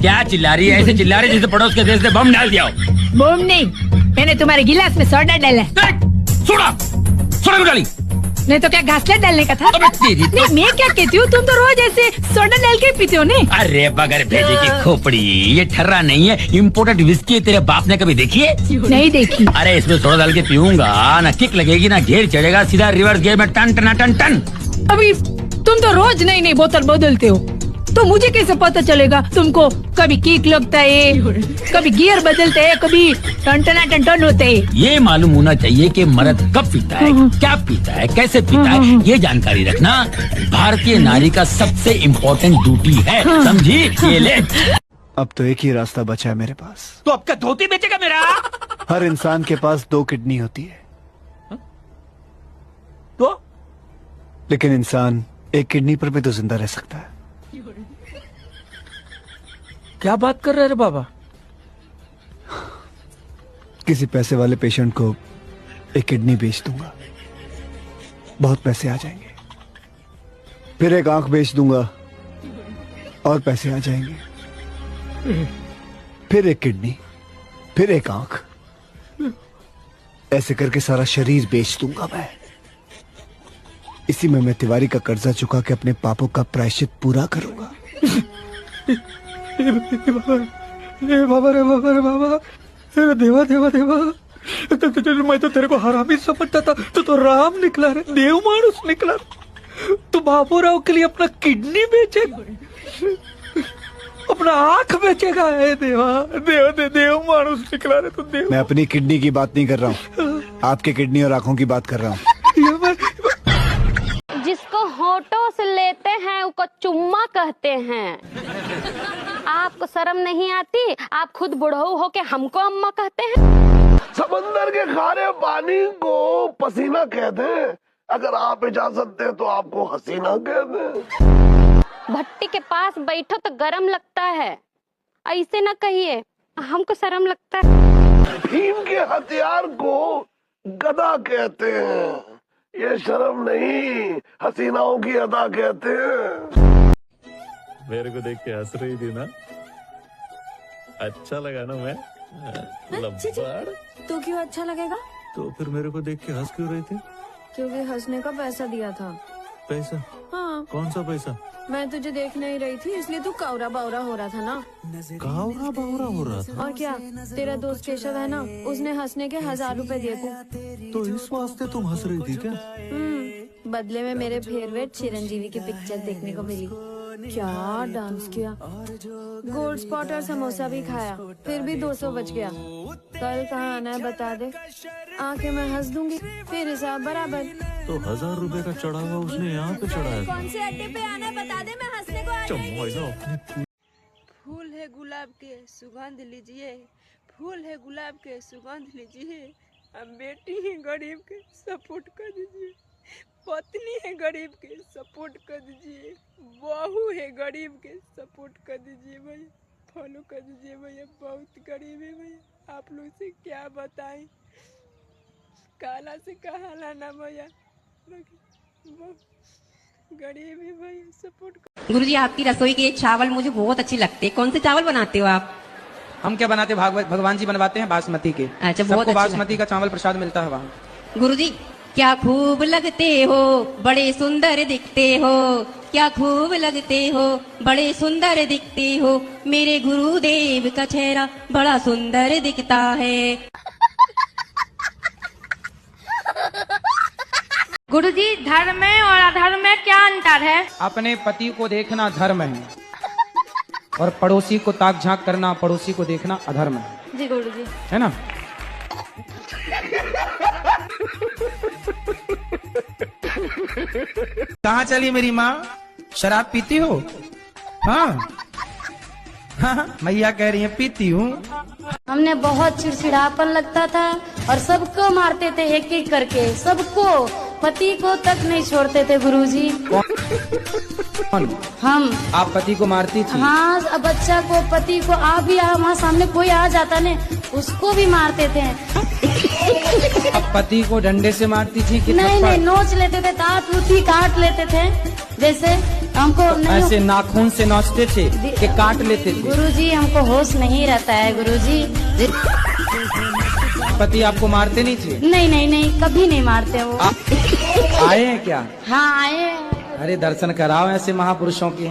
क्या चिल्ला रही है? ऐसे चिल्ला रही है जैसे पड़ोस के देश से बम डाल दिया हो। बम नहीं, मैंने तुम्हारे गिलास में सोडा डाला। सोडा क्यों डाली? नहीं तो क्या घासलेट डालने का था? अबे तेरी तो... नहीं, मैं क्या कहती हूँ, तुम तो रोज ऐसे सोडा डाल के पीते हो नहीं? अरे बगैर भेजे की खोपड़ी, ये ठर्रा नहीं है, इम्पोर्टेड विस्की है। तेरे बाप ने कभी देखी है? नहीं देखी। अरे इसमें सोडा डाल के पीऊंगा ना किक लगेगी ना घेर चढ़ेगा, सीधा रिवर्स गियर में टन टन टन टन। अभी तुम तो रोज नई नई बोतल बदलते हो, तो मुझे कैसे पता चलेगा तुमको कभी किक लगता है, कभी गियर बदलते है, कभी टन टन टन होते है। ये मालूम होना चाहिए कि मर्द कब पीता है, क्या पीता है, कैसे पीता है, ये जानकारी रखना भारतीय नारी का सबसे इम्पोर्टेंट ड्यूटी है, समझी? ये ले। अब तो एक ही रास्ता बचा है मेरे पास। तो अब क्या धोती बेचेगा मेरा? हर इंसान के पास 2 किडनी होती है, तो लेकिन इंसान एक किडनी पर भी तो जिंदा रह सकता है। क्या बात कर रहे रे बाबा? किसी पैसे वाले पेशेंट को एक किडनी बेच दूंगा, बहुत पैसे आ जाएंगे। फिर एक आंख बेच दूंगा और पैसे आ जाएंगे। फिर एक किडनी, फिर एक आंख, ऐसे करके सारा शरीर बेच दूंगा मैं। इसी में मैं तिवारी का कर्जा चुका के अपने पापों का प्रायश्चित पूरा करूंगा। देवा देवा देवा, मैं तो तेरे को हरामी समझता था, तो राम निकला रे, देव मानुस निकला। तू बाबूराव के लिए अपना किडनी बेचेगा, अपना आंख बेचेगा? है देवा, देव मानुस निकला रे तू। देव, मैं अपनी किडनी की बात नहीं कर रहा हूँ, आपके किडनी और आंखों की बात कर रहा हूँ। जिसको होठों से लेते हैं उसको चुम्मा कहते हैं। आपको शर्म नहीं आती? आप खुद बुढ़ऊ हो के हमको अम्मा कहते हैं। समंदर के खारे पानी को पसीना कहते हैं, अगर आप इजाजत दें तो आपको हसीना कहते हैं। भट्टी के पास बैठो तो गरम लगता है, ऐसे ना कहिए, हमको शर्म लगता है। भीम के हथियार को गदा कहते हैं, ये शर्म नहीं, हसीनाओं की अदा कहते हैं। मेरे को देख के हंस रही थी ना, अच्छा लगा ना? मैं लब्बाड़। तो क्यों अच्छा लगेगा? तो फिर मेरे को देख के हंस क्यों रही थी? क्योंकि हंसने का पैसा दिया था। पैसा? हाँ। कौन सा पैसा? मैं तुझे देख नहीं रही थी, इसलिए तू कावरा बावरा हो रहा था ना। कावरा बावरा हो रहा था? और क्या, तेरा दोस्त केशव है ना, उसने हंसने के 1000 रुपए दिए थे। तो इस वास्ते तुम हंस रही थी क्या? बदले में मेरे फेवरेट चिरंजीवी की पिक्चर देखने को मिली। क्या डांस किया, गोल्ड स्पॉट और समोसा भी खाया, फिर भी 200 बच गया। कल कहाँ आना है बता दे, आके मैं हंस दूंगी, फिर हिसाब बराबर। तो 1000 रुपए का चढ़ा हुआ उसने यहाँ पे चढ़ाया। कौन से अड्डे पे आना है बता दे, मैं हंसने को आ जाऊंगी। फूल है गुलाब के सुगंध लीजिए, फूल है गुलाब के सुगंध लीजिए, अब बेटी है गरीब के सपोर्ट कर दीजिए, पत्नी है गरीब के सपोर्ट कर दीजिए, बहू है गरीब के सपोर्ट कर दीजिए भैया, फॉलो कर दीजिए भैया। बहुत गरीब है भैया, आप लोग से क्या बताएं, काला से कहाला ना भैया, गरीब है भैया, सपोर्ट कर। गुरुजी, आपकी रसोई के चावल मुझे बहुत अच्छी लगते हैं, कौन से चावल बनाते हो आप? हम क्या बनाते हैं, भगवान जी बनवाते हैं बासमती के। अच्छा, बहुत अच्छे बासमती का चावल प्रसाद मिलता है वहाँ। गुरुजी, क्या खूब लगते हो, बड़े सुंदर दिखते हो, क्या खूब लगते हो, बड़े सुंदर दिखते हो, मेरे गुरुदेव का चेहरा बड़ा सुंदर दिखता है। गुरुजी, धर्म में और अधर्म में क्या अंतर है? अपने पति को देखना धर्म है और पड़ोसी को ताक झांक करना, पड़ोसी को देखना अधर्म है। जी गुरुजी। है ना? कहाँ चली मेरी माँ, शराब पीती हो? हाँ हाँ, मैया कह रही है पीती हूँ। हमने बहुत चिड़चिड़ापन लगता था और सबको मारते थे एक एक करके, सबको, पति को तक नहीं छोड़ते थे गुरुजी। कौन? हम। आप पति को मारती थी? हाँ, अब बच्चा को, पति को, आप भी हमारे सामने कोई आ जाता ने, उसको भी मारते थे। अब पति को डंडे से मारती थी कि नहीं, नोच लेते थे, दांत काट लेते थे, जैसे हमको नहीं ऐसे नाखून से नोचते थे कि काट लेते थे। गुरुजी हमको होश नहीं रहता है गुरुजी। पति आपको मारते नहीं थे? नहीं नहीं नहीं, कभी नहीं मारते वो। आए हैं क्या? हाँ आए हैं। अरे दर्शन कराओ ऐसे महापुरुषों के।